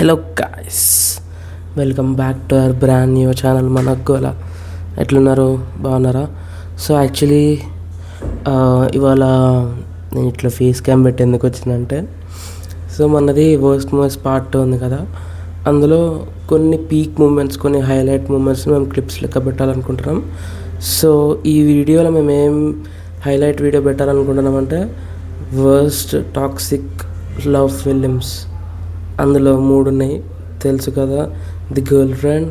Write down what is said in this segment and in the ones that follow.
Hello guys, welcome back to our brand new channel మన గోల. ఎట్లున్నారు, బాగున్నారా? సో యాక్చువల్లీ ఇవాళ నేను ఇట్లా ఫేస్ క్యామ్ పెట్టి ఎందుకు వచ్చిందంటే, సో మనది వర్స్ట్ మూమెంట్స్ పార్ట్ 2 ఉంది కదా, అందులో కొన్ని పీక్ మూమెంట్స్, కొన్ని హైలైట్ మూమెంట్స్ మేము క్లిప్స్ లెక్క పెట్టాలనుకుంటున్నాం. సో ఈ వీడియోలో మేము ఏం హైలైట్ వీడియో పెట్టాలనుకుంటున్నామంటే వర్స్ట్ టాక్సిక్ లవ్ ఫిలిమ్స్. అందులో 3 ఉన్నాయి తెలుసు కదా, ది గర్ల్ ఫ్రెండ్,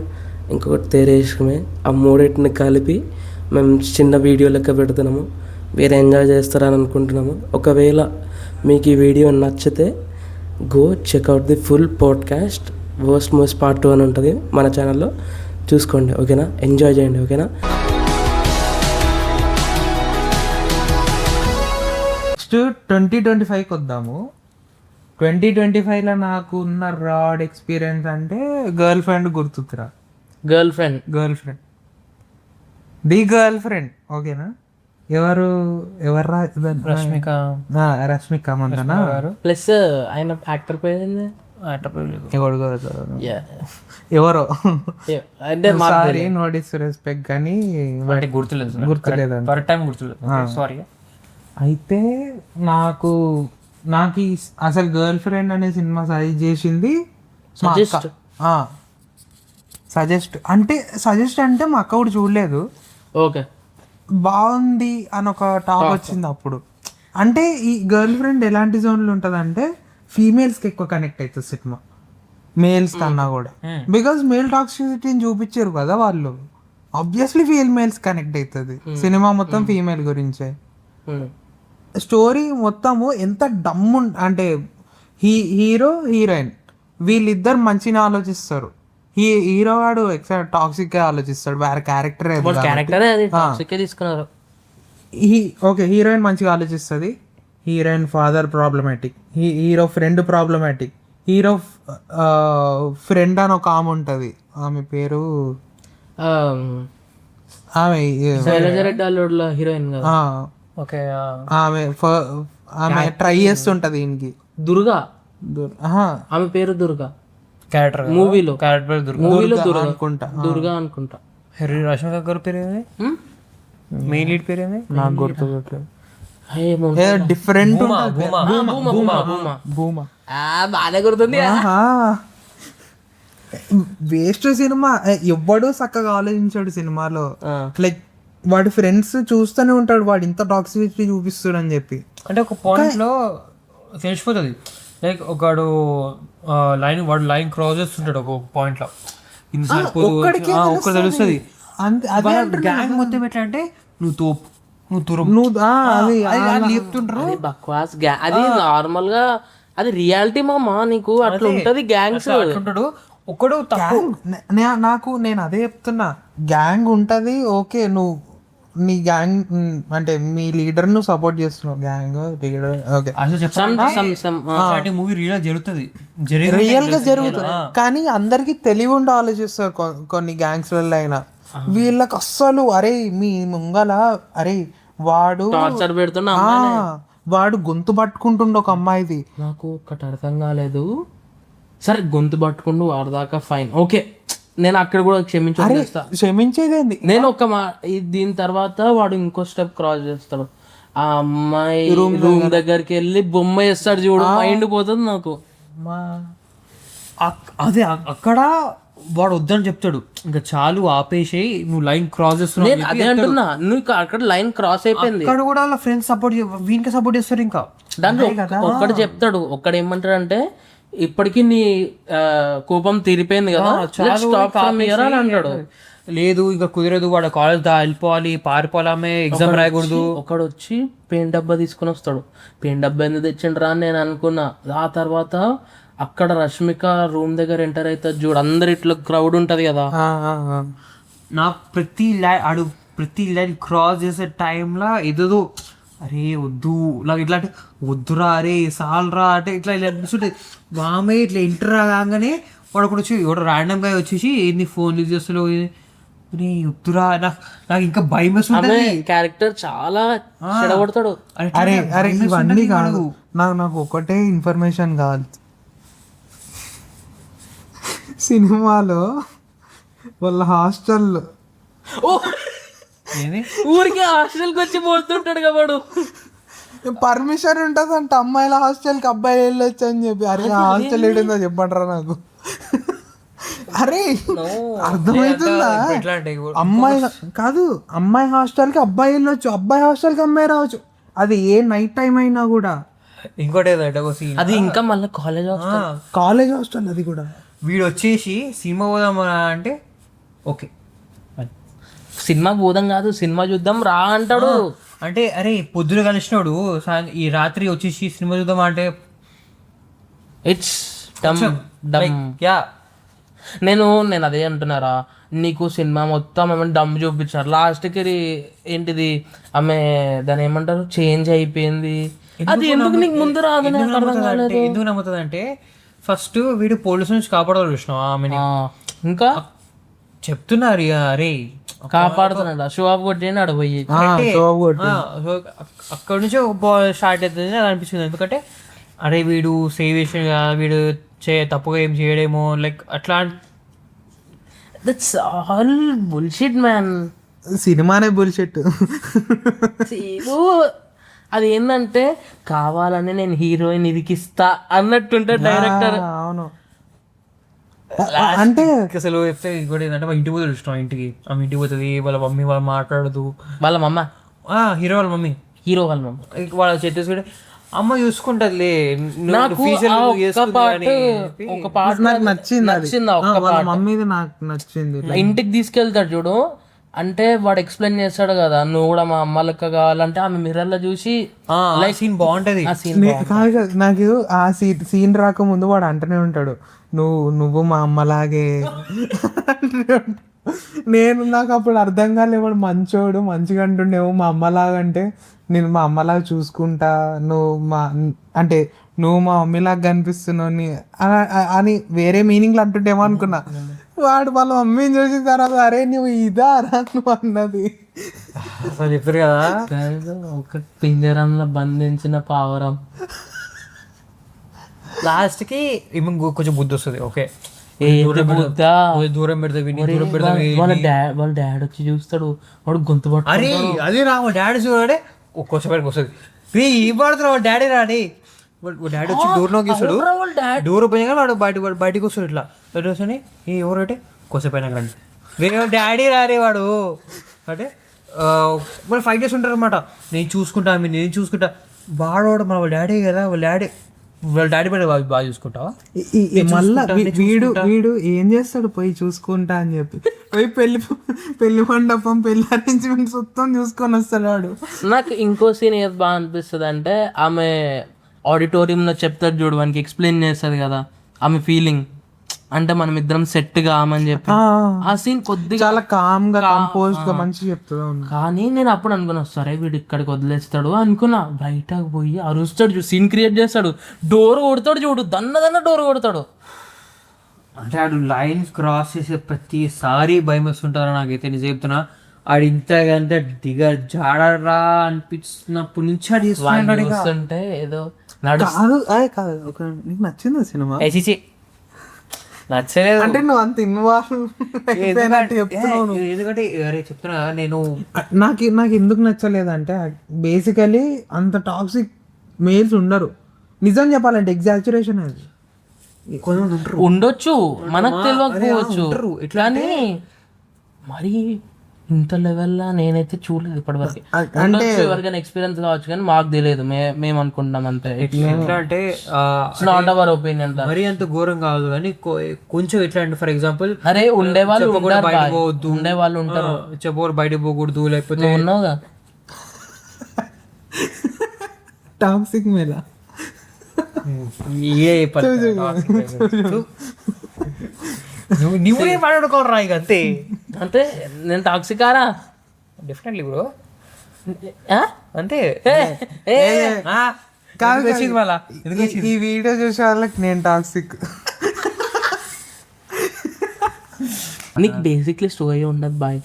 ఇంకొకటి తేరే ఇష్కమే. ఆ మూడింటిని కలిపి మేము చిన్న వీడియో లెక్క పెడుతున్నాము. మీరు ఎంజాయ్ చేస్తారని అనుకుంటున్నాము. ఒకవేళ మీకు ఈ వీడియో నచ్చితే go checkout the full podcast. Worst movies part 2 అని ఉంటుంది మన ఛానల్లో, చూసుకోండి. ఓకేనా? ఎంజాయ్ చేయండి. ఓకేనా? నెక్స్ట్ 2025కి వద్దాము. 2025లో నాకు ఉన్న రాడ్ ఎక్స్పీరియన్స్ అంటే గర్ల్ ఫ్రెండ్ గుర్తుకురా. Girlfriend the girlfriend. ఓకేనా? ఎవర్రా? రష్మిక మందనా ప్లస్ ఆయన యాక్టర్ పేరు ఎవరో అంటే సారీ, నో డిస్రెస్పెక్ట్ కానీ గుర్తులేదు. సారీ. అయితే నాకు అసలు గర్ల్ ఫ్రెండ్ అనే సినిమా సజెస్ట్ చేసింది సజెస్ట్ అంటే మా అక్క కూడా చూడలేదు. ఓకే, బాగుంది అని ఒక టాక్ వచ్చింది అప్పుడు. అంటే ఈ గర్ల్ ఫ్రెండ్ ఎలాంటి జోన్లు ఉంటుంది అంటే ఫీమేల్స్కి ఎక్కువ కనెక్ట్ అవుతుంది సినిమా, మేల్స్ కన్నా కూడా. బికాస్ మేల్ టాక్సిసిటీని చూపించారు కదా వాళ్ళు, ఆబ్వియస్లీ ఫీమేల్స్ కనెక్ట్ అవుతుంది. సినిమా మొత్తం ఫీమేల్ గురించే. స్టోరీ మొత్తము ఎంత డమ్ము అంటే హీరో హీరోయిన్ వీళ్ళిద్దరు మంచిగా ఆలోచిస్తారు. హీరో వాడు టాక్సిక్ గా ఆలోచిస్తాడు, వేరే క్యారెక్టర్. ఓకే, హీరోయిన్ మంచిగా ఆలోచిస్తుంది. Heroine father problematic, hero friend problematic. Hero friend అని ఒక ఆమె ఉంటుంది, ఆమె పేరు హీరోయిన్. ఆమె ట్రై చేస్తుంటది ఈయనకి. దుర్గా, ఆమె పేరు దుర్గా. క్యారెక్టర్ మూవీలో అనుకుంటా, దుర్గా అనుకుంటా. రష్మిక గారి పేరు మెయిన్ లీడ్ పేరు నాకు గుర్తుకోవట్లేదు. డిఫరెంట్ బాగా గుర్తుంది. వేస్ట్ సినిమా, ఎవ్వడు చక్కగా ఆలోచించాడు సినిమాలో. లైక్ వాడి ఫ్రెండ్స్ చూస్తూనే ఉంటాడు వాడు ఇంత టాక్సిసిటీ చూపిస్తాడు అని చెప్పి. అంటే ఒక పాయింట్ లో తెలిసిపోతుంది. లైక్ వాడు లైన్ క్రాస్ చేస్తుంటాడు ఒక పాయింట్ లో, ఒక్కడు తెలుస్తుంది. గ్యాంగ్ మొత్తం ఎట్లా అంటే నువ్వు తోపు, చెప్తుంటారు బక్వాస్. అది నార్మల్ గా, అది రియాలిటీ మామా. నీకు అట్లా ఉంటది, గ్యాంగ్స్ ఉంటాడు. ఒక్కడు నేను అదే చెప్తున్నా, గ్యాంగ్ ఉంటది. ఓకే, నువ్వు నీ గ్యాంగ్ అంటే మీ లీడర్ ను సపోర్ట్ చేస్తున్నావు, gang leader. Okay, movie real జరుగుతుంది, రియల్ గా జరుగుతుంది. కానీ అందరికి తెలివి ఉండి ఆలోచిస్తారు కొన్ని గ్యాంగ్స్ వల్ల అయినా. వీళ్ళకి అస్సలు అరే మీ ముంగల అరే వాడు పెడుతున్నా, వాడు గొంతు పట్టుకుంటుండ ఒక అమ్మాయిది. నాకు ఒకటి అర్థం కాలేదు. సరే గొంతు పట్టుకుంటూ వాడదాకా ఫైన్, ఓకే, నేను అక్కడ కూడా క్షమించేదేంది. నేను ఒక దీని తర్వాత వాడు ఇంకో స్టెప్ క్రాస్ చేస్తాడు. ఆ అమ్మాయి రూమ్ దగ్గరికి వెళ్ళి బొమ్మ వేస్తాడు చూడు, మైండ్ పోతుంది నాకు. అదే అక్కడ వాడు వద్దని చెప్తాడు, ఇంకా చాలు ఆపేసి నువ్వు లైన్ క్రాస్ చేస్తున్నావు. అదే అంటున్నా, నువ్వు అక్కడ లైన్ క్రాస్ అయిపోయింది. అక్కడ కూడా వాళ్ళ ఫ్రెండ్స్ సపోర్ట్, వీనికి సపోర్ట్ చేస్తారు. ఇంకా దాంట్లో ఒక్కడు చెప్తాడు, ఒక్కడు ఏమంటాడు అంటే ఇప్పటికీ నీ కోపం తీరిపోయింది కదా, అంటాడు. లేదు ఇంకా కుదరదు, వాడు కాలేజ్ వెళ్ళిపోవాలి, పారిపోవాలమే, ఎగ్జామ్ రాయకూడదు. ఒకడు వచ్చి పెయింట్ డబ్బా తీసుకుని వస్తాడు. పెయింట్ డబ్బా ఎందుకు తెచ్చిండ్రా అని నేను అనుకున్నా. ఆ తర్వాత అక్కడ రష్మిక రూమ్ దగ్గర ఎంటర్ అవుతుంది చూడు, అందరు ఇట్లా క్రౌడ్ ఉంటది కదా. నాకు ప్రతి లైన్ క్రాస్ చేసే టైంలో ఏదో అరే వద్దు, ఇట్లా వద్దురా, అరే సాల్రా అంటే ఇట్లా అనిపిస్తుంటుంది. మామే ఇట్లా ఎంటర్ కాగానే వాడు ఒకటి వచ్చి ఎవడో ర్యాండమ్ గా వచ్చేసి ఏంది ఫోన్ యూజ్ చేస్తున్నావు, వద్దురా. నాకు ఇంకా భయం వేస్తుంది. క్యారెక్టర్ చాలా చెడగొడతాడు. అరే అరే ఇవన్నీ కాదు, నాకు ఒకటే ఇన్ఫర్మేషన్ కావాలి. సినిమాలో వాళ్ళ హాస్టల్ ఏంది ఊరికి హాస్టల్కి వచ్చి పోతుంటాడు కాబట్టి పర్మిషన్ ఉంటుందంట అమ్మాయిల హాస్టల్కి అబ్బాయి వెళ్ళొచ్చు అని చెప్పి. అరే ఆ హాస్టల్ ఏంటో చెప్పంటారా నాకు. అరే అర్థమవుతుందా? ఎట్లా అంటే అమ్మాయి కాదు, అమ్మాయి హాస్టల్కి అబ్బాయి వెళ్ళొచ్చు, అబ్బాయి హాస్టల్కి అమ్మాయి రావచ్చు. అది ఏ నైట్ టైం అయినా కూడా. ఇంకోటి ఏదంటే ఒక scene. అది ఇంకా మళ్ళీ కాలేజ్ కాలేజ్ హాస్టల్ అది కూడా. వీడు వచ్చేసి సినిమా పోదాం అంటే ఓకే సినిమాకి పోదాం కాదు, సినిమా చూద్దాం రా అంటాడు. అంటే అరే పొద్దున కలిసినాడు ఈ రాత్రి వచ్చేసి సినిమా చూద్దాం అంటే ఇట్స్ డమ్ డమ్. యా నేను అదే అంటున్నారా, నీకు సినిమా మొత్తం ఏమైనా డమ్ చూపించారు, లాస్ట్కి ఏంటిది ఆమె దాని ఏమంటారు చేంజ్ అయిపోయింది. అది ఎందుకు నీకు ముందు రాదు నాకు అర్థం కాలేదు. ఎందుకు నమ్ముతుంది అంటే ఫస్ట్ వీడు పోలీసు నుంచి కాపాడాలి చూసినావు ఆమెని. ఇంకా చెప్తున్నారు ఇక అరే కాపాడుతున్నాడు షో ఆఫ్ కొట్టినాడు పోయి. అక్కడ నుంచి స్టార్ట్ అవుతుంది అని అనిపించింది. ఎందుకంటే అరే వీడు సేవ్ చేసిన కదా, వీడు తప్పుగా ఏం చేయడేమో లైక్ అట్లా. That's all bullshit man. సినిమానే బుల్షిట్. అది ఏంటంటే కావాలని నేను హీరోయిన్ ఇరికిస్తా అన్నట్టుంటే డైరెక్టర్. అవును అంటే అసలు చెప్తే ఇంకోటి ఏంటంటే మా ఇంటికి పోతే చూసినాం, ఇంటికి ఆమె ఇంటికి పోతుంది, వాళ్ళ మమ్మీ వాళ్ళు మాట్లాడదు, వాళ్ళ మమ్మ హీరో వాళ్ళ మమ్మీ హీరో వాళ్ళ మమ్మ వాళ్ళ చెట్టేసుకుంటే అమ్మ చూసుకుంటదిలే. నాకు ఒక పాట నాకు నచ్చింది, ఒక్క మమ్మీది నాకు నచ్చింది. ఇంటికి తీసుకెళ్తాడు చూడు, అంటే వాడు ఎక్స్ప్లెయిన్ చేస్తాడు కదా, నువ్వు కూడా మా అమ్మ లెక్క కావాలంటే ఆమె మిర్రర్ లో చూసి లైక్ సీన్ బాగుంటది. ఆ సీన్ కాదు నాకు ఆ సీన్ రాకముందు వాడు అంటూనే ఉంటాడు, నువ్వు మా అమ్మలాగే. నాకు అప్పుడు అర్థం కాలే, వాడు మంచోడు మంచిగా అంటుండేమో మా అమ్మలాగా, అంటే నేను మా అమ్మలాగా చూసుకుంటా, నువ్వు మా మమ్మీలాగా కనిపిస్తున్నావు అని వేరే మీనింగ్లు అంటుంటేమో అనుకున్నా. వాడు వాళ్ళ మమ్మీని చూసిన తర్వాత అరే నువ్వు ఇదా రా నువ్వు అన్నది అసలు చెప్పారు కదా, ఒక పింజరంలో బంధించిన పావురం. లాస్ట్కి ఏమో కొంచెం బుద్ధి వస్తుంది. ఓకే దూరం పెడతా వాళ్ళ డాడ్ వచ్చి చూస్తాడు, వాడు గొంతు పట్టు. అరే అదే రా వాళ్ళ డాడీ చూడే ఒక్కోసేపటికి వస్తుంది. ఈ పడుతున్నా వాళ్ళ డాడీ రాడి, డాడీ వచ్చి డోర్లోకి వస్తాడు, డోర్ ఓపెన్ కానీ వాడు బయటికి వస్తాడు ఇట్లా వస్తాని ఎవరంటే కొద్దిసేపు అయినా రండి వేరే డాడీ రారే వాడు అంటే వాళ్ళు 5 days ఉంటారు అనమాట. నేను చూసుకుంటా వాడు మన వాళ్ళ డాడీ కదా, వాళ్ళ డాడీ పైన బాగా చూసుకుంటావా. మళ్ళా వీడు ఏం చేస్తాడు, పోయి చూసుకుంటా అని చెప్పి పోయి పెళ్లి మండపం పెళ్లి అరేంజ్మెంట్స్ మొత్తం చూసుకొని వస్తాడు వాడు. నాకు ఇంకో సీన్ ఏది బాగా అనిపిస్తుంది అంటే ఆమె ఆడిటోరియంలో చెప్తాడు చూడు, వానికి ఎక్స్ప్లెయిన్ చేస్తుంది కదా ఆమె ఫీలింగ్, అంటే మనం ఇద్దరం సెట్ కామని చెప్పి ఆ సీన్ కొద్దిగా చాలా కామ్ గా కంపోజ్ గా మంచిగా చెప్తుంది. కానీ నేను అప్పుడు అనుకున్నా సరే వీడు ఇక్కడికి వదిలేస్తాడు అనుకున్నా, బయటకు పోయి అరుస్తాడు, సీన్ క్రియేట్ చేస్తాడు, డోర్ కొడతాడు చూడు, దన్న డోర్ కొడతాడు. అంటే ఆడు లైన్స్ క్రాస్ చేసే ప్రతిసారి భయం వస్తుంటారా నాకైతే, నిజం చెప్తున్నా. ఆడు ఇంతకంటే జాడరా అనిపించినప్పటి నుంచి ఆడు చూస్తుంటే ఏదో కాదు నీకు నచ్చింది సినిమా? నచ్చలేదు అంటే నువ్వు అంత ఇన్వాల్వ్ చెప్తున్నావు. ఎందుకంటే చెప్తున్నా నేను నాకు ఎందుకు నచ్చలేదంటే బేసికలీ అంత టాక్సిక్ మేల్స్ ఉండరు. నిజం చెప్పాలంటే ఎగ్జాజరేషన్ అది ఉండొచ్చు, మనకు తెలియకపోవచ్చు, ఇట్లానే మరి ఇంత లెవెల్లా నేనైతే చూడలేదు ఇప్పటివరకు. అంటే ఎవరికైనా ఎక్స్పీరియన్స్ కావచ్చు కానీ మాకు తెలియదు, మేము అనుకుంటాం అంతే. ఎట్లా అంటే నాట్ అవర్ ఒపీనియన్, మరి అంత ఘోరం కాదు కానీ కొంచెం ఎట్లా అంటే ఫర్ ఎగ్జాంపుల్ అరే ఉండేవాళ్ళు ఉంటారు, చెప్పరు బయటకు పోకూడదు, లేకపోతే ఉన్నావుగా టాక్సిక్ మేళ నువ్వే మాట్లాడుకోరా ఇక అంతే. అంటే నేను టాక్సికారా? డెఫినెట్లీ బ్రో, అంతే. ఈ వీడియో చూసే వాళ్ళకి నేను టాక్సిక్. నీకు బేసిక్లీ స్టోరీ ఉండదు బాయ్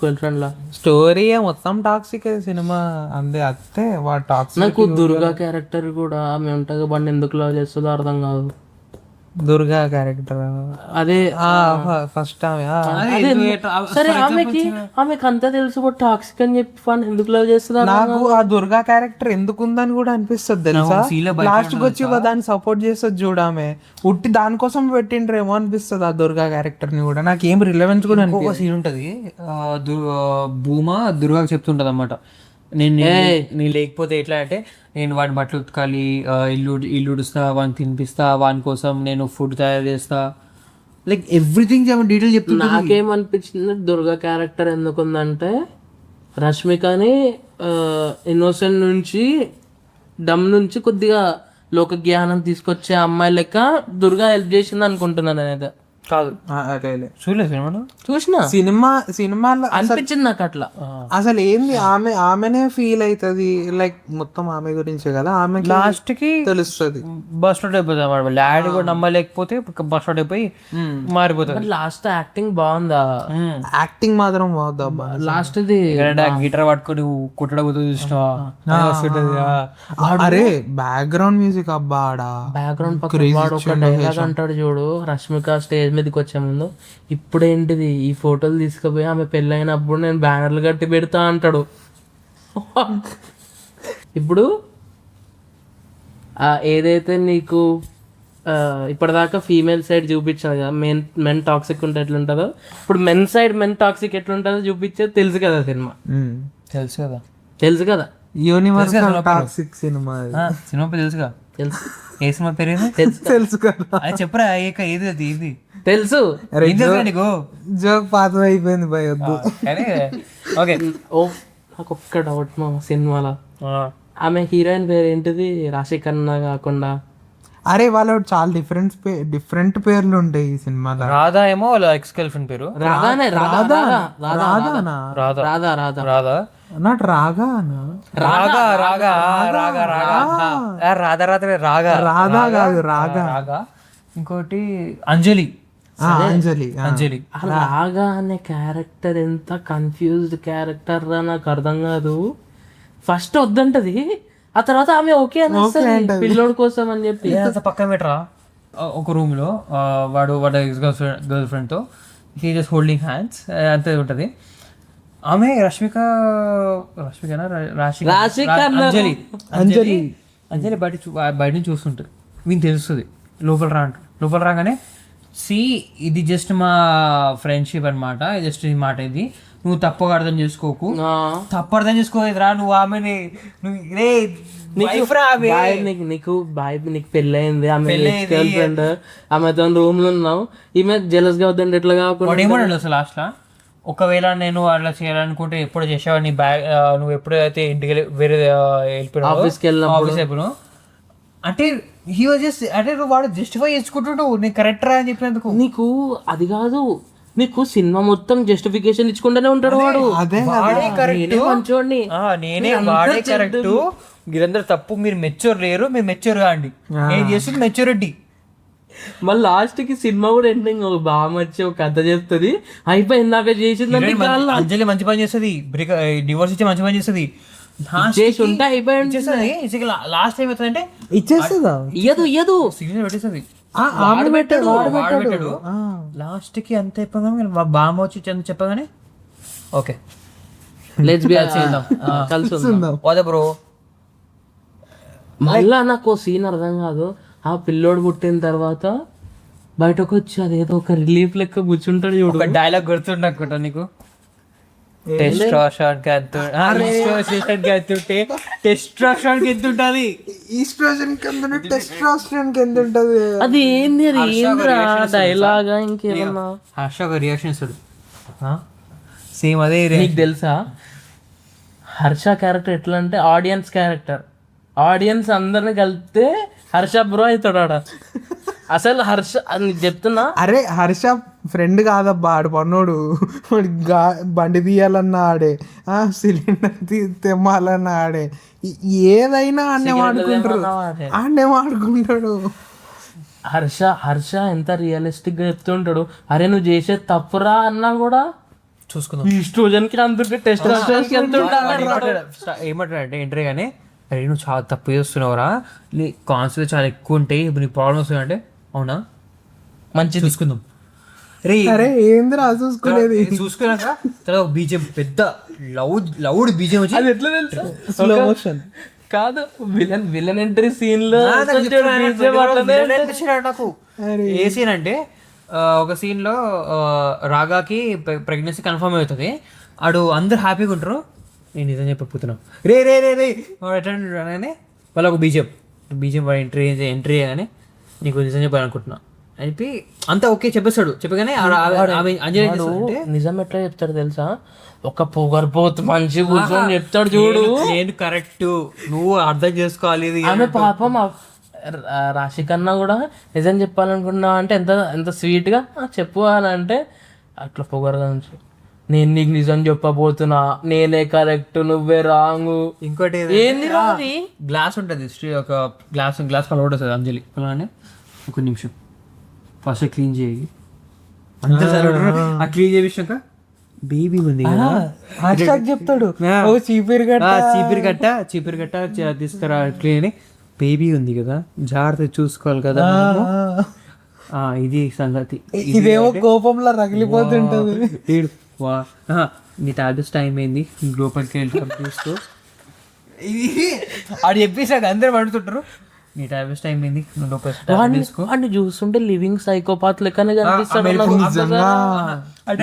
గర్ల్ ఫ్రెండ్ లా, స్టోరీ మొత్తం టాక్సిక్ సినిమా అంతే. అత్తే వాడు టాక్సిక్. నాకు దుర్గా క్యారెక్టర్ కూడా ఆమె ఉంటుంది, బండి ఎందుకు లవ్ చేస్తుందో అర్థం కాదు. దుర్గా క్యారెక్టర్ అదే ఫస్ట్ ఆమె సరే ఆమెకి అంతా తెలుసు టాక్సిక్ అని చెప్పి ఫన్ ఎందుకు లవ్ చేస్తున్నారు? నాకు ఆ దుర్గా క్యారెక్టర్ ఎందుకు ఉందని కూడా అనిపిస్తుంది తెలుసా. లాస్ట్ కి వచ్చి దాన్ని సపోర్ట్ చేస్తుంది చూడామె, ఉట్టి దానికోసం పెట్టిండ్రేమో అనిపిస్తుంది ఆ దుర్గా క్యారెక్టర్ ని కూడా. నాకు ఏం రిలవెన్స్ కూడా ఇంకొక సీన్ ఉంటది, భూమా దుర్గాకి చెప్తుంటది అన్నమాట, నేను లేకపోతే ఎట్లా అంటే నేను వాడిని బట్టలు ఉతకాలి, ఇల్లు ఉడుస్తా, వాడిని తినిపిస్తా, వాని కోసం నేను ఫుడ్ తయారు చేస్తా, లైక్ ఎవ్రీథింగ్ డీటెయిల్ చెప్తున్నా. నాకేమనిపించింది దుర్గా క్యారెక్టర్ ఎందుకుందంటే రష్మికని ఇన్నోసెంట్ నుంచి డమ్ నుంచి కొద్దిగా లోక జ్ఞానం తీసుకొచ్చే అమ్మాయి లెక్క దుర్గా హెల్ప్ చేసింది అనుకుంటున్నాను నేనైతే. కాదు చూడలేదు సినిమాలో అనిపించింది నాకు అట్లా. అసలు ఏంది ఆమెనే ఫీల్ అవుతుంది, లైక్ మొత్తం ఆమె గురించే కదా, ఆమె లాస్ట్ కి తెలుస్తుంది. బస్ స్టార్ట్ అయిపోతుంది, డాడీ కూడా నమ్మలేకపోతే బస్ స్టార్ట్ అయిపోయి మారిపోతుంది. లాస్ట్ యాక్టింగ్ బాగుందా? యాక్టింగ్ మాత్రం బాగుంది. లాస్ట్ ది గిటార్ పట్టుకొని కుట్టడబోతుంది చూసినావా? అరే బ్యాక్గ్రౌండ్ మ్యూజిక్ అబ్బా, బ్యాక్గ్రౌండ్ పక్కన వాడు ఒక డైలాగ్ అంటాడు చూడు, రష్మిక స్టేజ్ మీదకి వచ్చే ముందు, ఇప్పుడేంటిది ఈ ఫోటోలు తీసుకుపోయి ఆమె పెళ్ళైనప్పుడు నేను బ్యానర్లు కట్టి పెడతా అంటాడు. ఇప్పుడు ఏదైతే నీకు ఇప్పటిదాకా ఫీమేల్ సైడ్ చూపించాను కదా, మెన్ టాక్సిక్ ఉంటే ఎట్లుంటుందో, ఇప్పుడు మెన్ సైడ్ మెన్ టాక్సిక్ ఎట్లుంటుందో చూపించేది తెలుసు కదా సినిమా. తెలుసు కదా యూనివర్సల్ టాక్సిక్ సినిమా. సినిమా తెలుసుగా? తెలుసు. ఏ సినిమా పేరు? తెలుసు కదా, అది చెప్పరా ఏది అది ఇది తెలుసు. నీకు జోక్ పాత అయిపోయింది భయ్, వద్దు. ఓకే ఓ నాకు ఒక్క డౌట్ మా సినిమాలో, ఆమె హీరోయిన్ పేరు ఏంటిది? రాశి ఖన్నా కాకుండా అరే వాళ్ళు చాలా డిఫరెంట్ పేర్లు ఉంటాయి ఈ సినిమాలో. రాధా ఏమో వాళ్ళ ఎక్స్ గర్ల్ ఫ్రెండ్ పేరు. రాధానే రాధా నాట్ రాగా రాధా కాదు రాగా. ఇంకోటి అంజలి. అంజలి రాగా అనే క్యారెక్టర్ ఎంత కన్ఫ్యూజ్డ్ క్యారెక్టర్ రా, నాకు అర్థం కాదు. ఫస్ట్ వద్దంటది, ఆ తర్వాత ఆమె ఓకే అని పిల్లోడి కోసం అని చెప్పి పక్కన పెట్టరా. ఒక రూమ్ లో వాడు ఎక్స్ గర్ల్ ఫ్రెండ్ తో హీ జస్ట్ హోల్డింగ్ హ్యాండ్స్ అంతే ఉంటది. ఆమె అంజలి బయట నుంచి చూస్తుంటది, వీని తెలుస్తుంది. లోపల రాగానే ఇది జస్ట్ మా ఫ్రెండ్షిప్ అనమాట, జస్ట్ ఈ మాట, ఇది నువ్వు తప్పుగా అర్థం చేసుకోకు, తప్పు అర్థం చేసుకోలేదురా, నువ్వు ఆమెని నీకు పెళ్ళయింది, ఆమె గర్ల్ ఫ్రెండ్, ఆమెతో రూమ్ లో ఉన్నావు, ఈమె జెలస్ గా వద్దండి ఎట్లా కాకుండా ఏమన్నాడు అసలు లాస్ట్ లా, ఒకవేళ నేను అట్లా చేయాలనుకుంటే ఎప్పుడు చేసావు, నీ బ్యాగ్ నువ్వు ఎప్పుడైతే ఇంటికి వేరే ఆఫీస్కి వెళ్ళినప్పుడు అంటే హీ వాజ్ జస్ట్ అంటే నువ్వు వాడు జస్టిఫై చేసుకుంటుండు నేను కరెక్ట్ రా అని చెప్పినందుకు. నీకు అది కాదు, నీకు సినిమా మొత్తం జస్టిఫికేషన్ ఇచ్చుకుంటూనే ఉంటాడు వాడు. మంచోడిని నేనే వాడే కరెక్ట్, మీరందరూ తప్పు, మీరు మెచ్యూర్ లేరు, మీరు మెచ్యూర్ కాండి, నేను చేస్తుంది మెచ్యూరిటీ. మళ్ళీ లాస్ట్ కి సినిమా కూడా ఎండింగ్ ఒక బాగా వచ్చి ఒక కథ చెప్తుంది, అయిపోయింది నాకు చేసింది. అంజలి మంచి పని చేస్తుంది, డివోర్స్ ఇచ్చి మంచి పని చేస్తుంది, ఉంటే అయిపోయింది. లాస్ట్ ఏం అవుతుందంటే ఇచ్చేస్తుందా? ఇయ్యదు సిగ్నల్ పెట్టేస్తుంది, పెట్టాడు. లాస్ట్ కి అంత అయిపోగానే బామ్మ వచ్చి చెప్పగానే ఓకే కలిసి బ్రో. మళ్ళా నాకు సీన్ అర్థం కాదు, ఆ పిల్లోడు పుట్టిన తర్వాత బయటకు వచ్చి అదేదో ఒక రిలీఫ్ లెక్క కూర్చుంటాడు చూడు. డైలాగ్ గుర్తుండనుకుంటా నీకు, టెస్ట్రోస్టెరాన్ కి ఎంత ఉంటది, అది ఏంది, అది ఏంద్రా డైలాగా ఇంకేమన్నా హర్ష ఒక రియాక్షన్ ఇస్తాడు సేమ్ అదే. నీకు తెలుసా హర్ష క్యారెక్టర్ ఎట్లా అంటే ఆడియన్స్ క్యారెక్టర్, ఆడియన్స్ అందరిని కలిపితే హర్ష బ్రో అవుతాడు ఆడ. అసలు హర్ష చెప్తున్నా, అరే హర్ష ఫ్రెండ్ కాదబ్బా, ఆడు పన్నోడు, బండి తీయాలన్నా ఆడే, సిలిండర్ తెమ్మాలన్నా ఆడే, ఏదైనా ఆడనే వాడుకుంటాడు. హర్ష ఎంత రియలిస్టిక్ గా చెప్తుంటాడు, అరే నువ్వు చేసేది తప్పురా అన్నా కూడా చూసుకుందాం. ఈస్ట్రోజన్ కి అంత టెస్ట్ ఏమంటాడంటే ఎంట్రీ కానీ, అరే నువ్వు చాలా తప్పు చేస్తున్నావురా, నీ కాన్సెప్ట్ చాలా ఎక్కువ ఉంటాయి, ఇప్పుడు నీ ప్రాబ్లమ్ వస్తున్నాయంటే, అవునా మంచిది. చూసుకుందాం. రే అరే ఏందిరా చూసుకునేది? చూసుకున్నాక తర్వాత బీజం పెద్ద లౌడ్ బీజం వచ్చి అది ఎట్లా తెలుసా? స్లో మోషన్ కాదు, విలన్ ఎంట్రీ సీన్ లో నాకు ఏ సీన్ అంటే ఒక సీన్ లో రాగాకి ప్రెగ్నెన్సీ కన్ఫర్మ్ అవుతుంది. ఆడు అందరు హ్యాపీగా ఉంటారు. నేను నిజం చెప్పకపోతున్నా. రే రే రే రే అనగానే వాళ్ళ ఒక బీజం వాడు ఎంట్రీ అయ్యాగానే నీకు నిజం చెప్పాలనుకుంటున్నా అని అంతా ఓకే చెప్పేస్తాడు. చెప్పగానే ఆమె అంజలి ఏం చేస్తుందంటే, నిజం ఎట్లా చెప్తాడు తెలుసా? ఒక పొగరపోతు మంచి కూర్చొని చెప్తాడు చూడు. నేను కరెక్ట్, నువ్వు అర్థం చేసుకోవాలి ఇది. ఆమె పాపం రాశి కన్నా కూడా నిజం చెప్పాలనుకున్నా అంటే ఎంత ఎంత స్వీట్ గా చెప్పు అని అంటే అట్లా పొగరగా నుంచి నేను నీకు నిజం చెప్పబోతున్నా, నేనే కరెక్ట్ నువ్వే రాంగ్. ఇంకోటి ఏంది గ్లాస్ ఉంటుంది, ఒక గ్లాస్ కలవడం వస్తుంది అంజలి. అలానే ఒక నిమిషం ఫస్ట్ క్లీన్ చేయి అంతే సార్. ఆ క్లీన్ చేయించాక బేబీ ఉంది చెప్తాడు చీపిరి గట్ట తీసుకురా క్లీన్ అని. బేబీ ఉంది కదా, జాగ్రత్త చూసుకోవాలి కదా, ఇది సంగతి. ఇదేమో కోపంలో రగిలిపోతుంటది. నీ టాబ్లెట్స్ టైం అయింది, లోపలికి వెళ్ళి చూస్తూ ఆడు చెప్పేసాక అందరూ పడుతుంటారు. నీ టాబ్లెట్స్ టైం అయింది, నువ్వు లోపలికి తీసుకో. వాడిని చూస్తుంటే లివింగ్ సైకోపాత్ లెక్కనే కనిపిస్తాడు.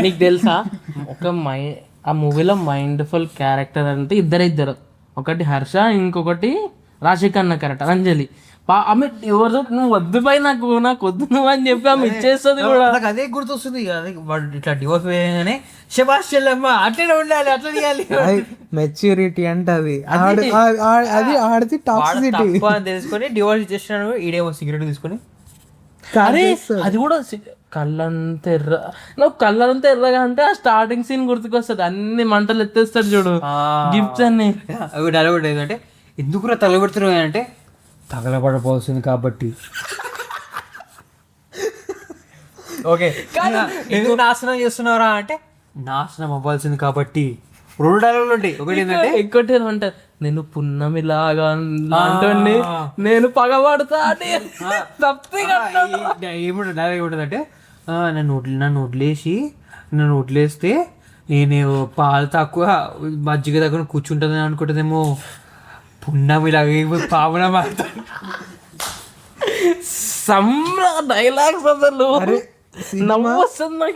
నీకు తెలుసా ఆ మూవీలో మైండ్ఫుల్ క్యారెక్టర్ అంటే ఇద్దరు, ఒకటి హర్ష, ఇంకొకటి రాశికన్న క్యారెక్టర్ అంజలి. ఆమె ఎవరు నువ్వు వద్దు పై నాకు వద్దు నువ్వు అని చెప్పి ఆమె ఇచ్చేస్తుంది కూడా. నాకు అదే గుర్తొస్తుంది. వాడు ఇట్లా డివోర్స్ వేయగానే శబాష్ చెల్లమ్మ అట్లనే ఉండాలి, అట్లా చేయాలి. మెచ్యూరిటీ అంటే అది ఆడితే టాక్సిసిటీ అని తెలుసుకొని డివోర్స్ ఇచ్చేసినాడు. ఈడేమో సిగరెట్ తీసుకొని అది కూడా కళ్ళంతా కళ్ళంతా ఎర్రగా అంటే ఆ స్టార్టింగ్ సీన్ గుర్తుకొస్తుంది. అన్ని మంటలు ఎత్తేస్తాడు చూడు, గిఫ్ట్స్ అన్ని. డైలాగ్ ఏంటంటే ఎందుకు తగలబెడుతున్నావు అంటే తగలబడపోతుంది కాబట్టి. ఓకే, ఎందుకు నాశనం చేస్తున్నారా అంటే నాశనం అవ్వాల్సింది కాబట్టి. 2 డైలాగులు ఉంటాయి. ఒకటి ఏంటంటే ఇంకోటి ఏమంటారు, నేను పున్నమిలాగా అంటండి, నేను పగబడతా అని. ఏమిటో డైలాగ్ ఏమిటంటే నన్ను వదిలేస్తే నేను పాలు తక్కువ మజ్జిగ దగ్గర కూర్చుంటుందని అనుకుంటుందేమో, పున్నమిలాగా పావన డైలాగ్స్ అసలు నవ్వు వస్తుంది.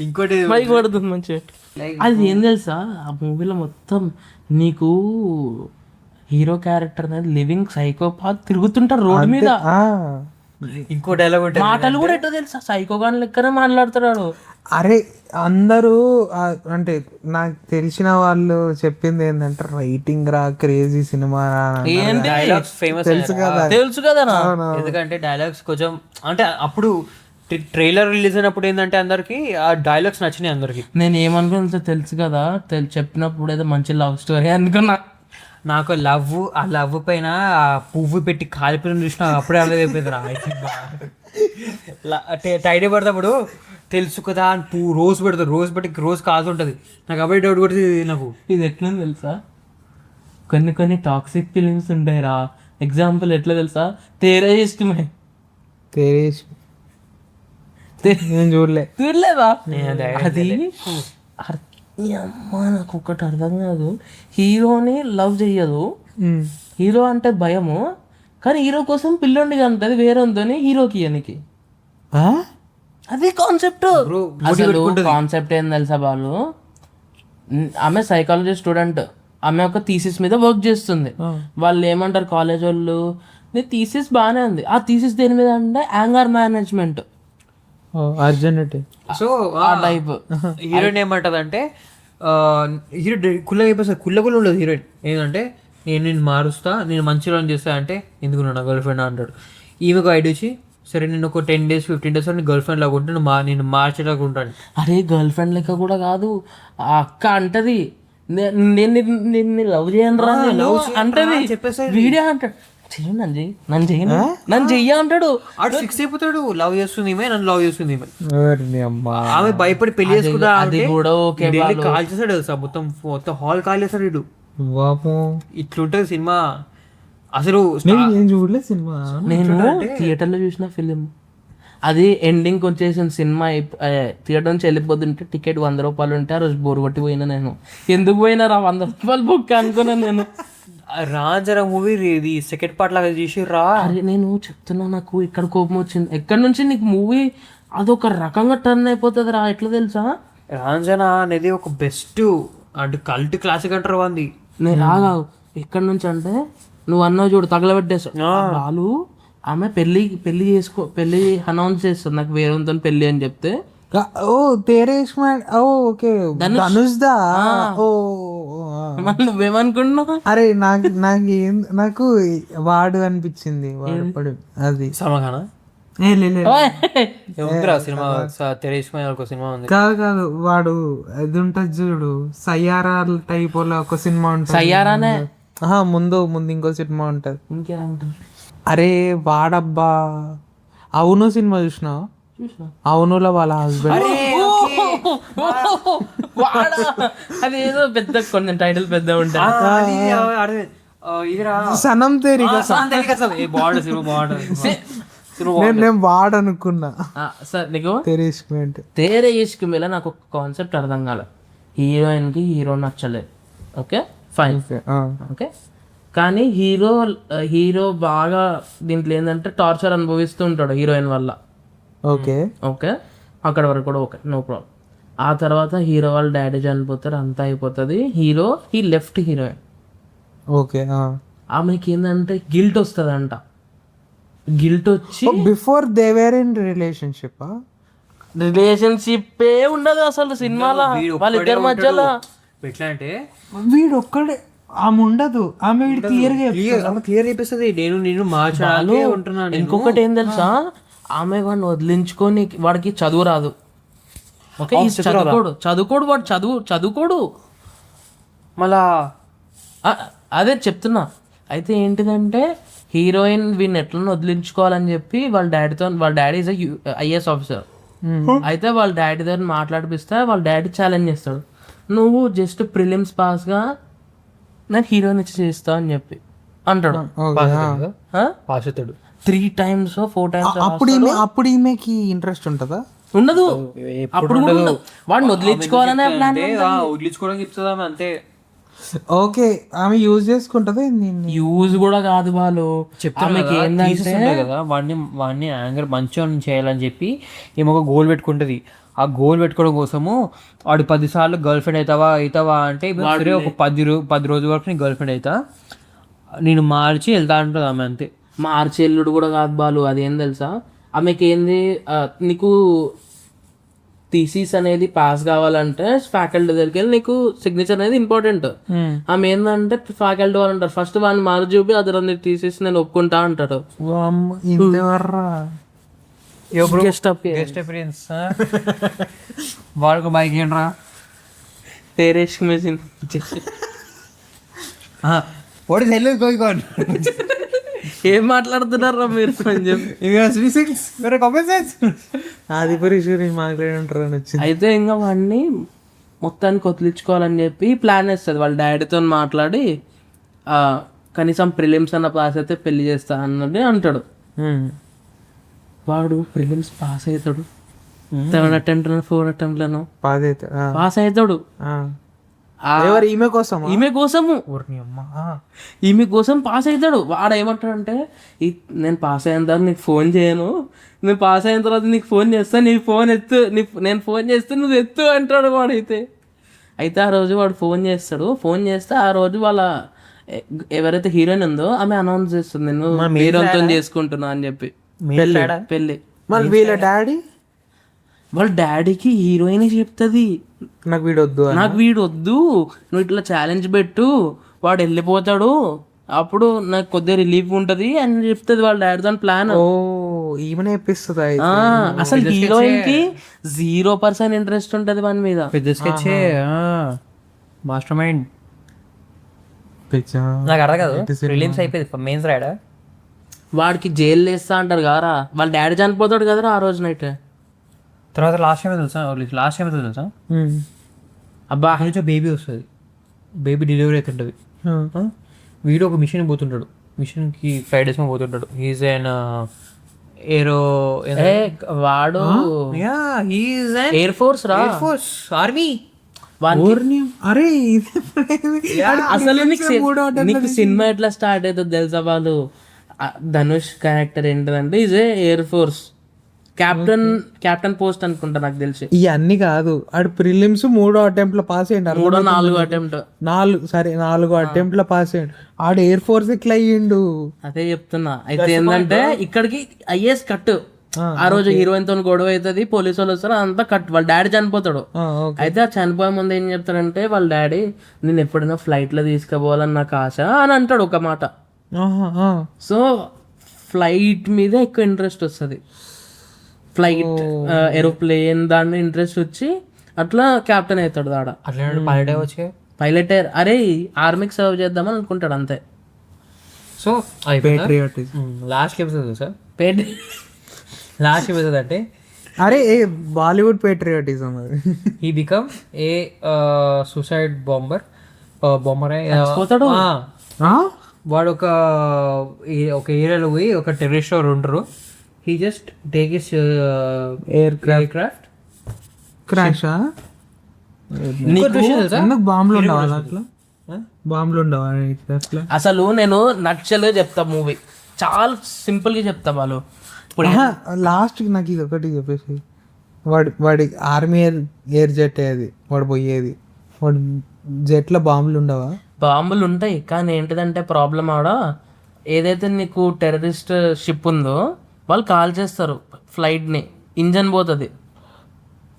ఇంకోటి మైక్ పడుతుంది మంచిగా. అది ఏం తెలుసా, ఆ మూవీలో మొత్తం నీకు హీరో క్యారెక్టర్ అనేది లివింగ్ సైకోపాత్ తిరుగుతుంటారు రోడ్ మీద. ఇంకో డైలాగ్ ఉంటుంది, మాటలు కూడా ఎట్టో తెలుసా సైకోగాన్ లెక్కనే మాట్లాడుతున్నాడు. అరే అందరూ అంటే నాకు తెలిసిన వాళ్ళు చెప్పింది ఏంటంటే రైటింగ్ రా క్రేజీ సినిమా డైలాగ్స్ ఫేమస్ తెలుసు కదా. ఎందుకంటే డైలాగ్స్ కొంచెం అంటే అప్పుడు ట్రైలర్ రిలీజ్ అయినప్పుడు ఏంటంటే అందరికి ఆ డైలాగ్స్ నచ్చినాయి అందరికి. నేను ఏమనుకున్నా తెలుసు కదా, చెప్పినప్పుడు ఏదో మంచి లవ్ స్టోరీ అనుకున్నా. నాకు ఆ లవ్ పైన ఆ పువ్వు పెట్టి కాలిపోయిన చూసిన అప్పుడే అలా అయిపోయింది రా. టైడే పడతాప్పుడు తెలుసు కదా పువ్వు రోజు పెడతారు, రోజు పెట్టి రోజు కాలుతుంటుంది. నాకు అబ్బాయి డౌట్ కొడుతుంది. నాకు ఇది ఎట్లా తెలుసా, కొన్ని టాక్సిక్ ఫీలింగ్స్ ఉంటాయి రా. ఎగ్జాంపుల్ ఎట్లా తెలుసా, తేరే ఇష్టమే. నేను చూడలేదా అది? అమ్మ నాకు ఒకటి అర్థం కాదు, హీరోని లవ్ చెయ్యదు, హీరో అంటే భయము, కానీ హీరో కోసం పిల్లోండి అంటది వేరేతో హీరోకి ఇయనికి. అది కాన్సెప్ట్. అసలు కాన్సెప్ట్ ఏం తెలుసా వాళ్ళు, ఆమె సైకాలజీ స్టూడెంట్, ఆమె ఒక థీసిస్ మీద వర్క్ చేస్తుంది. వాళ్ళు ఏమంటారు కాలేజ్ వాళ్ళు, నీ థీసిస్ బాగానే ఉంది, ఆ థీసిస్ దేని మీద అంటే యాంగర్ మేనేజ్మెంట్. సో ఆ టైప్ హీరోయిన్ ఏమంటది అంటే హీరో కుళ్ళగా అయిపోతుంది, కుళ్ళ ఉండదు హీరోయిన్. ఏంటంటే నేను మారుస్తా, నేను మంచిగా చేస్తా అంటే ఎందుకు నా గర్ల్ ఫ్రెండ్ అంటాడు. ఈమెకు ఐడియా వచ్చి సరే నేను ఒక 10 days 15 days నీ గర్ల్ ఫ్రెండ్ లాగా ఉంటే నేను మార్చేలాగా ఉంటాను. అరే గర్ల్ ఫ్రెండ్ లెక్క కూడా కాదు, ఆ అక్క అంటది నేను లవ్ చేయను రా అంటది, వీడియో అంటాడు నన్ను చెయ్య అంటాడు. ఆడు ఫిక్స్ అయిపోతాడు, లవ్ చేస్తుంది నన్ను లవ్ చేస్తుంది. ఆమె భయపడి పెళ్లి చేసుకుంటా, అది కూడా ఓకే. కాల్ చేస్తాడు మొత్తం హాల్ కాల్ చేస్తాడు ఇటు. ఇట్లుంటది సినిమా అసలు. నేను చూడలేదు సినిమా, నేను థియేటర్లో చూసిన ఫిలిం. అది ఎండింగ్కి వచ్చేసిన సినిమా థియేటర్ నుంచి వెళ్ళిపోతుంటే టికెట్ 100 రూపాయలు ఉంటే ఆ రోజు బోరు కొట్టి పోయినా నేను. ఎందుకు పోయినారా 100 రూపాయలు బుక్ అనుకున్నాను నేను. రాంజరా మూవీ ఇది సెకండ్ పార్ట్ లాగా చేసిర్రా. అరే నేను చెప్తున్నా, నాకు ఇక్కడ కోపం వచ్చింది. ఎక్కడి నుంచి నీకు మూవీ అదొక రకంగా టర్న్ అయిపోతుంది రా, ఎట్లా తెలుసా? రాంజనా అనేది ఒక బెస్ట్ అంటే కల్ట్ క్లాసిక్ అంటారు అంది. నేను రాగా ఎక్కడి నుంచి అంటే నువ్వు అన్నావు చూడు తగలబెట్టేస్తావు వాళ్ళు. ఆమె పెళ్లి అనౌన్స్ చేస్తుంది నాకు వేరేతో పెళ్లి అని చెప్తే, ఓ తేరే ఇస్మాయిల్, ఓ ఓకే ధనుష్ దా. ఓ మళ్ళీ నువ్వేమనుకుంటున్నావు? అరే నాకు వాడు అనిపించింది, వాడు అది సమాధానం సినిమా సినిమా ఉంది కాదు వాడు అది ఉంటది చూడు, సయ్యారా టైప్ ఒక సినిమా ఉంటుంది. సయ్యారానే ముందు ఇంకో సినిమా ఉంటది. ఇంకేమంటారు? అరే వాడబ్బా అవును సినిమా చూసినా? అవునులో వాళ్ళ హస్బెండ్ అదేదో పెద్ద కొంచెం టైటిల్ పెద్ద ఉంటాయి. సనం తేరిక నేను వాడనుకున్నా. సార్ నీకు తేరే ఇష్క్ మీద నాకు ఒక కాన్సెప్ట్ అర్థం కాలే. హీరోయిన్ కి హీరో నచ్చలేదు, ఓకే ఫైన్, ఓకే. కానీ హీరో బాగా దీంట్లో ఏంటంటే టార్చర్ అనుభవిస్తూ ఉంటాడు హీరోయిన్ వల్ల, ఓకే ఓకే. అక్కడ వరకు కూడా ఓకే, నో ప్రాబ్లం. ఆ తర్వాత హీరో వాళ్ళ డాడీ చనిపోతారు, అంతా అయిపోతుంది. He left heroine, okay. ఆమెకి ఏంటంటే గిల్ట్ వస్తుంది అంట. గిల్ట్ వచ్చి before they were in relationship ఉండదు అసలు సినిమాలో వాళ్ళిద్దరి మధ్యలో. ఎట్లా అంటే వీడు ఒక్కడే, ఆమె ఉండదు, ఆమె వీడు క్లియర్ చెప్పేస్తుంది నేను మార్చాలి ఉంటున్నాను. ఇంకొకటి ఏం తెలుసా, ఆమె వాడిని వదిలించుకొని వాడికి చదువు రాదు, ఓకే. చదువుకోడు వాడు చదువుకోడు మళ్ళా. అదే చెప్తున్నా. అయితే ఏంటిదంటే హీరోయిన్ వీడిని ఎట్లా వదిలించుకోవాలని చెప్పి వాళ్ళ డాడీ ఈజ్ ఐఏఎస్ ఆఫీసర్. అయితే వాళ్ళ డాడీ దగ్గర మాట్లాడిపిస్తే వాళ్ళ డాడీ ఛాలెంజ్ చేస్తాడు, నువ్వు జస్ట్ ప్రిలిమ్స్ పాస్గా నేను హీరోయిన్ ఇచ్చి చేస్తా అని చెప్పి అంటాడు. 3 times 4 times. అప్పుడు ఈమెకి ఇంట్రెస్ట్ ఉంటుందా? ఉండదు, అప్పుడు వాడిని వదిలించుకోవాలనే ప్లాన్, వదిలించుకోవడానికి ఇస్తుందా అంతే. ఓకే ఆమె యూజ్ చేసుకుంటది. యూజ్ కూడా కాదు వాళ్ళు ఆమెకి ఏంటంటే కదా వాడిని యాంగర్ మంచిగా చేయాలని చెప్పి ఏమో ఒక గోల్ పెట్టుకుంటది. ఆ గోల్ పెట్టుకోవడం కోసము వాడు 10 సార్లు గర్ల్ ఫ్రెండ్ అవుతావా అంటే సరే ఒక 10 రోజుల వరకు నీ గర్ల్ ఫ్రెండ్ అవుతా, నేను మార్చి వెళ్తా అంటుంది ఆమె అంతే. మార్చి ఎల్లుడు కూడా కాదు బాలు, అదేం తెలుసా ఆమెకి ఏంది, నీకు థీసిస్ అనేది పాస్ కావాలంటే ఫ్యాకల్టీ దగ్గరికి వెళ్ళి నీకు సిగ్నేచర్ అనేది ఇంపార్టెంట్. ఆమె ఏంటంటే ఫ్యాకల్టీ వాళ్ళు అంటారు ఫస్ట్ వాడిని మార్చి చూపి అతను థీసిస్ నేను ఒప్పుకుంటా అంటాడు. వాడుకు బైక్ ఏంట్రా టేరేష్ మెషిన్ ఏం మాట్లాడుతున్నారా మీరు అని చెప్పి అయితే ఇంకా వాడిని మొత్తానికి వదిలించుకోవాలని చెప్పి ప్లాన్ వేస్తుంది. వాళ్ళ డాడీతో మాట్లాడి కనీసం ప్రిలిమ్స్ అన్న పాస్ అయితే పెళ్లి చేస్తా అన్నది అంటాడు. వాడు ప్రిలిమ్స్ పాస్ అవుతాడు, 3rd attempt 4th attempt pass అవుతాడు. ఈమె కోసం పాస్ అవుతాడు. వాడు ఏమంటాడంటే నేను పాస్ అయిన తర్వాత నీకు ఫోన్ చేయను, నేను పాస్ అయిన తర్వాత నీకు ఫోన్ చేస్తాను, నీ ఫోన్ ఎత్తు, నేను ఫోన్ చేస్తే నువ్వు ఎత్తు అంటాడు వాడైతే. అయితే ఆ రోజు వాడు ఫోన్ చేస్తాడు. ఫోన్ చేస్తే ఆ రోజు వాళ్ళ ఎవరైతే హీరోయిన్ ఉందో ఆమె అనౌన్స్ చేస్తుంది నేను హీరోతో చేసుకుంటున్నా అని చెప్పి పెళ్ళి. వాళ్ళ డాడీకి హీరోయిన్ చెప్తుంది నాకు వీడు వద్దు, నువ్వు ఇట్లా ఛాలెంజ్ పెట్టు, వాడు వెళ్ళిపోతాడు, అప్పుడు నాకు కొద్దిగా రిలీఫ్ ఉంటది అని చెప్తుంది వాళ్ళ డాడీ. దాని ప్లాన్ అసలు హీరోయిన్ కి 0% ఇంట్రెస్ట్ ఉంటది వాని మీద. పెద్ద స్కెచ్ మాస్టర్ మైండ్. నాకు అర్థం కాదు, రిలీజ్ అయిపోయింది మెయిన్స్ రాయడా, వాడికి జైలు వేస్తా అంటారు కదరా, వాళ్ళ డాడీ చనిపోతాడు కదరా ఆ రోజు నైట్. తర్వాత లాస్ట్ టైం తెలుసా అబ్బా నుంచి బేబీ వస్తుంది, బేబీ డెలివరీ అవుతుంటుంది. వీడు ఒక మిషన్ పోతుంటాడు, మిషన్కి 5 days పోతుంటాడు. ఈజ్ అండ్ ఏరో ఏ వాడు యా హీఈస్ అన్ ఎయిర్ ఫోర్స్ రా, ఎయిర్ ఫోర్స్ ఆర్మీ. అరే అసలు నీకు సినిమా ఎట్లా స్టార్ట్ అవుతుంది తెలుసా? వాళ్ళు ధనుష్ క్యారెక్టర్ ఏంటంటే is a air force captain post అనుకుంటా నాకు తెలిసి. ఇవన్నీ కాదు, ఆడు ప్రిలిమ్స్ 3వ అటెంప్ట్ లో పాస్ అయ్యిండు. 4 అటెంప్ట్ 4 అటెంప్ట్ లో పాస్ అయ్యిండు. ఆడు ఎయిర్ ఫోర్స్ ఎట్లా అయ్యిండు? అదే చెప్తున్నా. అయితే ఏంటంటే ఇక్కడికి ఐఏఎస్ కట్. ఆ రోజు హీరోయిన్ తో గొడవ అవుతుంది, పోలీసు వాళ్ళు వస్తారు, అంతా కట్. వాళ్ళ డాడీ చనిపోతాడు. అయితే ఆ చనిపోయే ముందు ఏం చెప్తాడంటే వాళ్ళ డాడీ, నేను ఎప్పుడైనా ఫ్లైట్ లో తీసుకుపోవాలని నాకు ఆశ అని అంటాడు ఒక మాట. సో ఫ్లైట్ మీద ఎక్కువ ఇంట్రెస్ట్ వస్తుంది, ఫ్లైట్ ఏరోప్లేన్ దాని ఇంట్రెస్ట్ వచ్చి అట్లా కెప్టెన్ అవుతాడు ఆడ. అట్లా పైలట్ వచ్చే పైలట్ అరే ఆర్మీకి సర్వ్ చేద్దామని అనుకుంటాడు అంతే. సో అయిపోయింది. Last episode sir, last episode అంటే అరే బాలీవుడ్ పేట్రియాటిజం అది. He become a suicide bomber. పోతాడు. వాడు ఒక ఏరియాలో పోయి ఒక టెర్రరిస్ట్ ఉండరు. He just take is air craft crash. ఎందుకు బాంబులు ఉండవా అట్లా? బాంబులు ఉండవా అట్లా? అసలు నేను నచ్చలుగా చెప్తా మూవీ, చాలా సింపుల్ గా చెప్తా. వాళ్ళు ఇప్పుడు లాస్ట్ నాకు ఇది ఒకటి చెప్పేసి, వాడి ఆర్మీ ఎయిర్ జెట్ అది, వాడు పోయేది, వాడు జెట్లో బాంబులు ఉండవా? బాంబులు ఉంటాయి, కానీ ఏంటిదంటే ప్రాబ్లం ఆడ ఏదైతే నీకు టెర్రరిస్ట్ షిప్ ఉందో వాళ్ళు కాల్ చేస్తారు ఫ్లైట్ని, ఇంజన్ పోతుంది.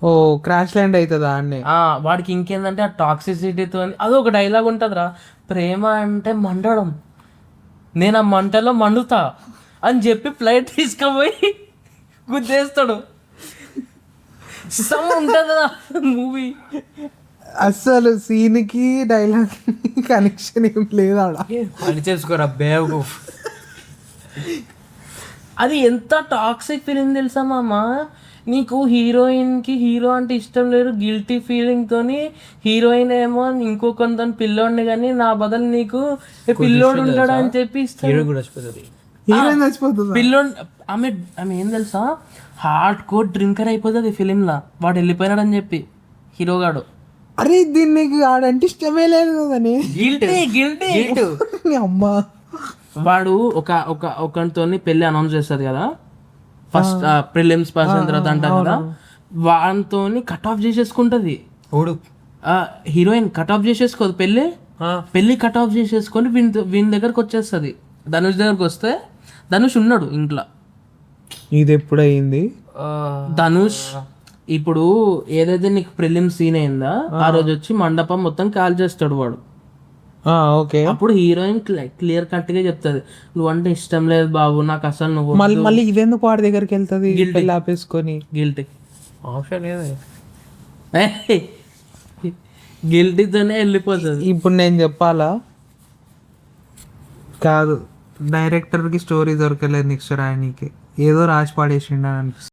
ఓ క్రాష్ ల్యాండ్ అవుతుందా అన్నీ? వాడికి ఇంకేందంటే ఆ టాక్సిసిటీతో అది ఒక డైలాగ్ ఉంటుందిరా, ప్రేమ అంటే మండడం, నేను ఆ మంటలో మండుతా అని చెప్పి ఫ్లైట్ తీసుకుపోయి గుద్దేస్తాడు. సమ్ ఉంటుంది మూవీ. అస్సలు సీన్కి డైలాగ్ కనెక్షన్ ఏం లేదు ఆడ. పని చేసుకోరా బేవ్. అది ఎంత టాక్సిక్ ఫీలింగ్ తెలుసా మామ? నీకు హీరోయిన్కి హీరో అంటే ఇష్టం లేదు, గిల్టీ ఫీలింగ్ తోని హీరోయిన్ ఏమో ఇంకో కొంత పిల్లోడిని, కానీ నా బదులు నీకు పిల్లోడు ఉంటాడు అని చెప్పి హీరోయిన్ చచ్చిపోతుంది. పిల్లోడు ఆమె ఏం తెలుసా, హార్డ్ కోర్ డ్రింకర్ అయిపోతుంది ఫిలింలా, వాడు వెళ్ళిపోయినాడని చెప్పి హీరోగాడు. అరే దీన్ని నీకు ఆడంటే ఇష్టమే లేదు కదని. గిల్టీ అమ్మా. వాడు ఒకరితో పెళ్లి అనౌన్స్ చేస్తుంది కదా, ఫస్ట్ ప్రిలిమ్స్ పాస్ అయిన తర్వాత అంటారు కదా, వాడితో కట్ ఆఫ్ చేసేసుకుంటది హీరోయిన్. కట్ ఆఫ్ చేసేసుకోదు పెళ్లి కట్ ఆఫ్ చేసేసుకొని వీని దగ్గరకు వచ్చేస్తుంది. ధనుష్ దగ్గరకు వస్తే ధనుష్ ఉన్నాడు ఇంట్లో. ఇది ఎప్పుడు అయింది? ధనుష్ ఇప్పుడు ఏదైతే నీకు ప్రిలిమ్స్ సీన్ అయిందా ఆ రోజు వచ్చి మండపం మొత్తం కాల్ చేస్తాడు వాడు. ఓకే. అప్పుడు హీరోయిన్ క్లియర్ కట్ గా చెప్తుంది, నువ్వంటే ఇష్టం లేదు బాబు నాకు అసలు, నువ్వు మళ్ళీ ఇదెందుకు వాడి దగ్గరికి వెళ్తుంది ఆపేసుకొని? గిల్టీ ఆప్షన్ లేదు, గిల్టీతోనే వెళ్ళిపోతుంది. ఇప్పుడు నేను చెప్పాలా? కాదు, డైరెక్టర్కి స్టోరీ దొరకలేదు నెక్స్ట్ రాయనీకి, ఏదో రాసి పాడేసిండు అని అనిపిస్తుంది.